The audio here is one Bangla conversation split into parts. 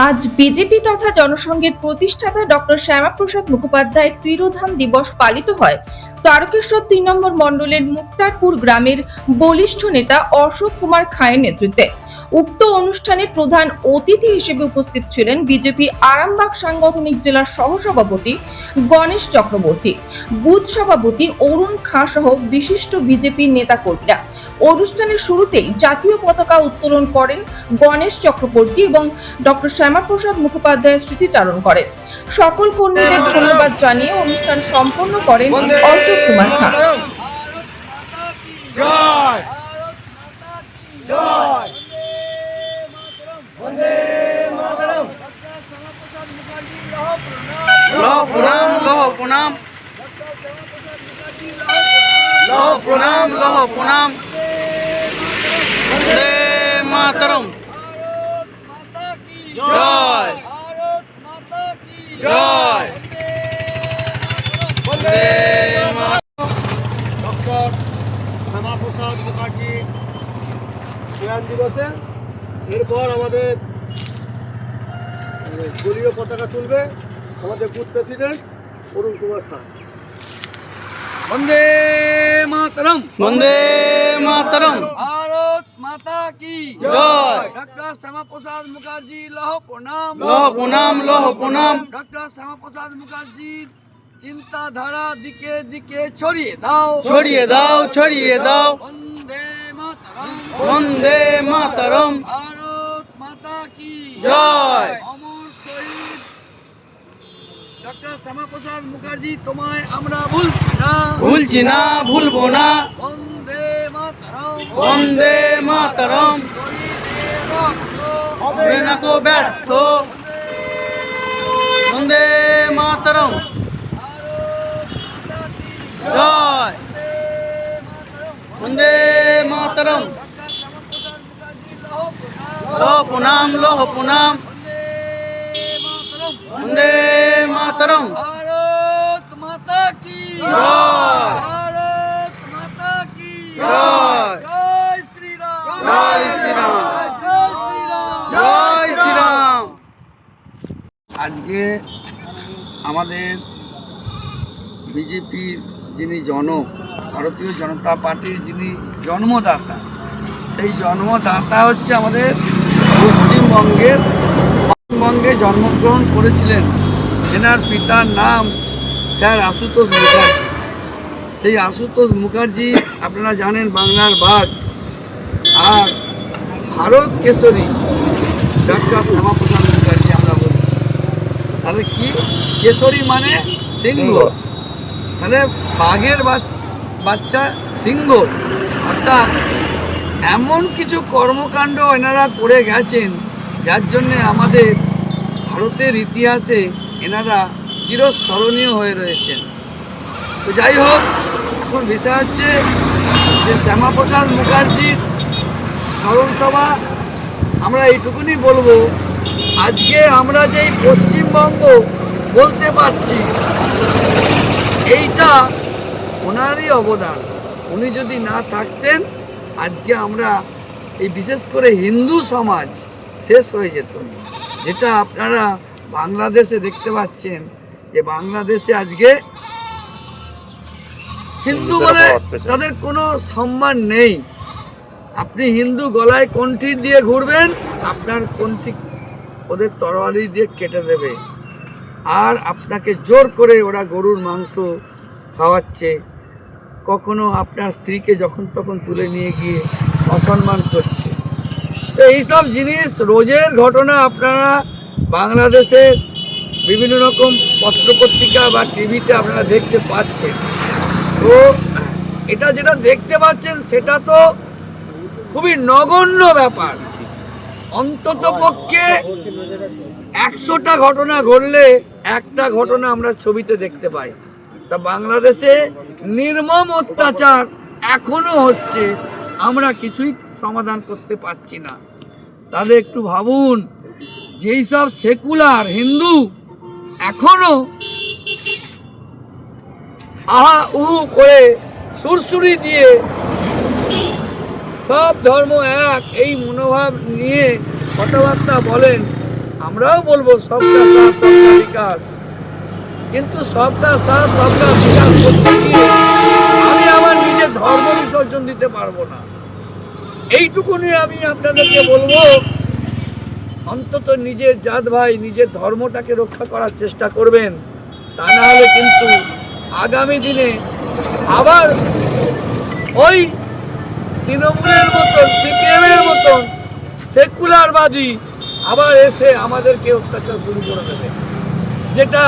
আজ বিজেপি তথা জনসংঘের প্রতিষ্ঠাতা ডক্টর শ্যামাপ্রসাদ মুখোপাধ্যায় তিরোধান দিবস পালিত হয় তারকেশ্বর ৩ নম্বর মণ্ডলের মুক্তারপুর গ্রামের বলিষ্ঠ নেতা অশোক কুমার খাঁয়ের নেতৃত্বে। উক্ত অনুষ্ঠানে প্রধান অতিথি হিসেবে উপস্থিত ছিলেন বিজেপি আরামবাগ সাংগঠনিক জেলার সহসভাপতি গণেশ চক্রবর্তী, বুথ সভাপতি অরুণ খাঁ সহ বিশিষ্ট বিজেপি নেতাকর্মীরা। অনুষ্ঠানের শুরুতেই জাতীয় পতাকা উত্তোলন করেন গণেশ চক্রবর্তী এবং ডক্টর শ্যামাপ্রসাদ মুখোপাধ্যায়ের স্মৃতিচারণ করেন। সকল কর্মীদের ধন্যবাদ জানিয়ে অনুষ্ঠান সম্পন্ন করেন অশোক কুমার খাঁ। জয় জয় বন্দে মাতরম। লহ প্রণাম, লহ প্রণাম, লহ প্রণাম, লহ প্রণাম। বন্দে মাতরম। জয় জয় বন্দে মাতরম। ডক্টর শ্যামাপ্রসাদ মুখার্জি প্রয়াণ দিবসে এরপর আমাদের দলীয় পতাকা তুলবে আমাদের বুথ প্রেসিডেন্ট অরুণ কুমার খাঁ। বন্দে মাতরম, বন্দে মাতরম। ভারত মাতা কি জয়। ডক্টর শ্যামাপ্রসাদ মুখার্জি লহ প্রণাম, লহ প্রণাম, লহ প্রণাম। ডক্টর শ্যামাপ্রসাদ মুখার্জির চিন্তাধারা দিকে দিকে ছড়িয়ে দাও, ছড়িয়ে দাও, ছড়িয়ে দাও। বন্দে মাতরম, বন্দে মাতরম। ভারত মাতা কি জয়। অমর শহীদ ডক্টর শ্যামাপ্রসাদ মুখার্জি, তোমায় আমরা ভুলছি না, ভুলছি না, ভুলবো না। বন্দে মাতরম, বন্দে মাতরম। হবে না কো ব্যর্থ। বন্দে মাতরম। জয় বন্দে মাতরম। লহ প্রণাম, লহ প্রণাম। বন্দে মাতরম। ভারত মাতা কি জয়। ভারত মাতা কি জয়। জয় শ্রীরাম, জয় শ্রীরাম, জয় শ্রীরাম, জয় শ্রীরাম। আজকে আমাদের বিজেপির যিনি জনক, ভারতীয় জনতা পার্টির যিনি জন্মদাতা, সেই জন্মদাতা হচ্ছে আমাদের পশ্চিমবঙ্গে জন্মগ্রহণ করেছিলেন। এনার পিতার নাম স্যার আশুতোষ মুখার্জি। সেই আশুতোষ মুখার্জি আপনারা জানেন বাংলার বাঘ, আর ভারত কেশরী ডক্টর শ্যামাপ্রসাদ মুখার্জি আমরা বলছি। তাহলে কি কেশরী মানে সিংহ, তাহলে বাঘের বাচ্চা সিংহ। অর্থাৎ এমন কিছু কর্মকাণ্ড এনারা করে গেছেন যার জন্যে আমাদের ভারতের ইতিহাসে এনারা চিরস্মরণীয় হয়ে রয়েছেন। তো যাই হোক, এখন বিষয় হচ্ছে যে শ্যামাপ্রসাদ মুখার্জির স্মরণ সভা। আমরা এইটুকুনি বলবো, আজকে আমরা যেই পশ্চিমবঙ্গ বলতে পারছি, এইটা ওনারই অবদান। উনি যদি না থাকতেন আজকে আমরা এই বিশেষ করে হিন্দু সমাজ শেষ হয়ে যেত। যেটা আপনারা বাংলাদেশে দেখতে পাচ্ছেন যে বাংলাদেশে আজকে হিন্দু বলে তাদের কোনো সম্মান নেই। আপনি হিন্দু গলায় কণ্ঠি দিয়ে ঘুরবেন, আপনার কণ্ঠি ওদের তরবারি দিয়ে কেটে দেবে। আর আপনাকে জোর করে ওরা গরুর মাংস খাওয়াচ্ছে, কখনো আপনার স্ত্রীকে যখন তখন তুলে নিয়ে গিয়ে অসম্মান করছে। তো এইসব জিনিস রোজের ঘটনা আপনারা বাংলাদেশের বিভিন্ন রকম পত্রপত্রিকা বা টিভিতে আপনারা দেখতে পাচ্ছেন। তো এটা যেটা দেখতে পাচ্ছেন সেটা তো খুবই নগণ্য ব্যাপার। অন্তত পক্ষে 100টা ঘটনা ঘটলে একটা ঘটনা আমরা ছবিতে দেখতে পাই। তা বাংলাদেশে নির্মম অত্যাচার এখনো হচ্ছে, আমরা কিছুই সমাধান করতে পারছি না। তাহলে একটু ভাবুন, যেই সব সেকুলার হিন্দু এখনো আহা উহু করে সুরসুরি দিয়ে সব ধর্ম এক এই মনোভাব নিয়ে কথাবার্তা বলেন, আমরাও বলবো সবকা সাথ সবকা বিকাশ, কিন্তু সবকা সাথ সবকা বিকাশ করতে গিয়ে আমি আমার নিজের ধর্ম বিসর্জন দিতে পারবো না। এইটুকুনি আমি আপনাদেরকে বলবো, অন্তত নিজের জাত ভাই নিজের ধর্মটাকে রক্ষা করার চেষ্টা করবেন। তা না হলে কিন্তু আগামী দিনে আবার ওই তৃণমূলের মতন সিপিএমের মতন সেকুলারবাদী আবার এসে আমাদেরকে অত্যাচার শুরু করে দেবে, যেটা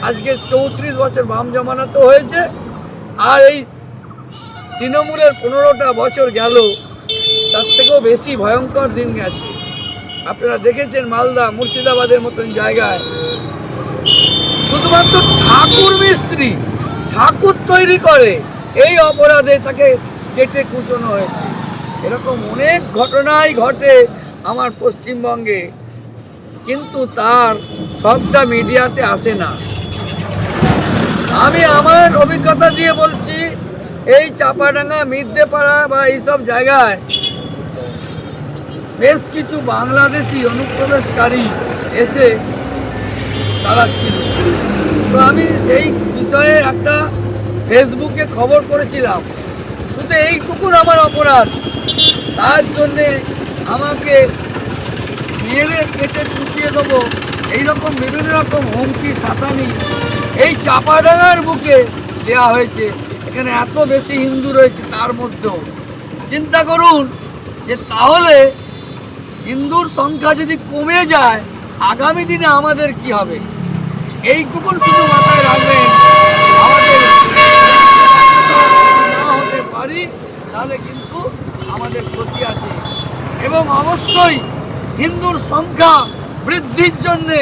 আজকে 34 বছর বাম জমানাতে হয়েছে। আর এই তৃণমূলের 15টা বছর গেল, তার থেকেও বেশি ভয়ঙ্কর দিন গেছে। আপনারা দেখেছেন মালদা মুর্শিদাবাদের মতন জায়গায় শুধুমাত্র ঠাকুর মিস্ত্রি ঠাকুর তৈরি করে এই অপরাধে তাকে কেটে কুচনো হয়েছে। এরকম অনেক ঘটনাই ঘটে আমার পশ্চিমবঙ্গে, কিন্তু তার সবটা মিডিয়াতে আসে না। আমি আমার অভিজ্ঞতা দিয়ে বলছি, এই চাপাডাঙ্গা মির্দেপাড়া বা এইসব জায়গায় বেশ কিছু বাংলাদেশি অনুপ্রবেশকারী এসে তারা ছিল। তো আমি সেই বিষয়ে একটা ফেসবুকে খবর করেছিলাম। শুধু এইটুকুন আমার অপরাধ, তার জন্যে আমাকে মেরে কেটে কুচিয়ে দেবো এইরকম বিভিন্ন রকম হুমকি শাসানি এই চাপাডাঙ্গার বুকে দেওয়া হয়েছে। এখানে এত বেশি হিন্দু রয়েছে, তার মধ্যেও চিন্তা করুন যে তাহলে হিন্দুর সংখ্যা যদি কমে যায় আগামী দিনে আমাদের কি হবে। এইটুকুন শুধু মাথায় রাখবেন, আমাদের না হতে পারি তাহলে কিন্তু আমাদের ক্ষতি আছে। এবং অবশ্যই হিন্দুর সংখ্যা বৃদ্ধির জন্যে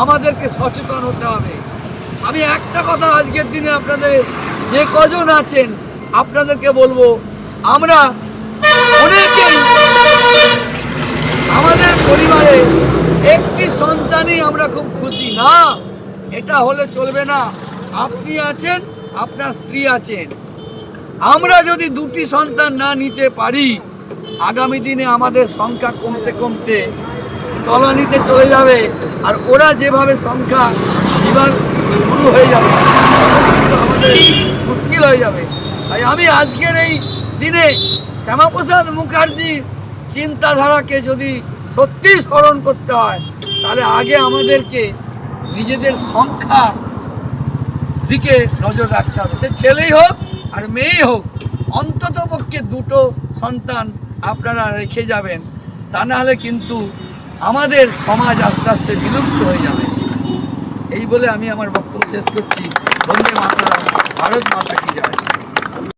আমাদেরকে সচেতন হতে হবে। আমি একটা কথা আজকের দিনে আপনাদের যে কজন আছেন আপনাদেরকে বলবো, আমরা অনেকেই আমাদের পরিবারে একটি সন্তানই আমরা খুব খুশি না, এটা হলে চলবে না। আপনি আছেন, আপনার স্ত্রী আছেন, আমরা যদি দুটি সন্তান না নিতে পারি আগামী দিনে আমাদের সংখ্যা কমতে কমতে তলানিতে চলে যাবে। আর ওরা যেভাবে সংখ্যা এবার শুরু হয়ে যাবে কিন্তু আমাদের মুশকিল হয়ে যাবে। তাই আমি আজকের এই দিনে শ্যামাপ্রসাদ মুখার্জির চিন্তাধারাকে যদি সত্যি স্মরণ করতে হয় তাহলে আগে আমাদেরকে নিজেদের সংখ্যা দিকে নজর রাখতে হবে। সে ছেলেই হোক আর মেয়েই হোক, অন্তত পক্ষে দুটো সন্তান আপনারা রেখে যাবেন। তা না হলে কিন্তু আমাদের সমাজ আস্তে আস্তে বিলুপ্ত হয়ে যাবে। এই বলে আমি আমার বক্তব্য শেষ করছি। বন্দে মাতরম, ভারত মাতা।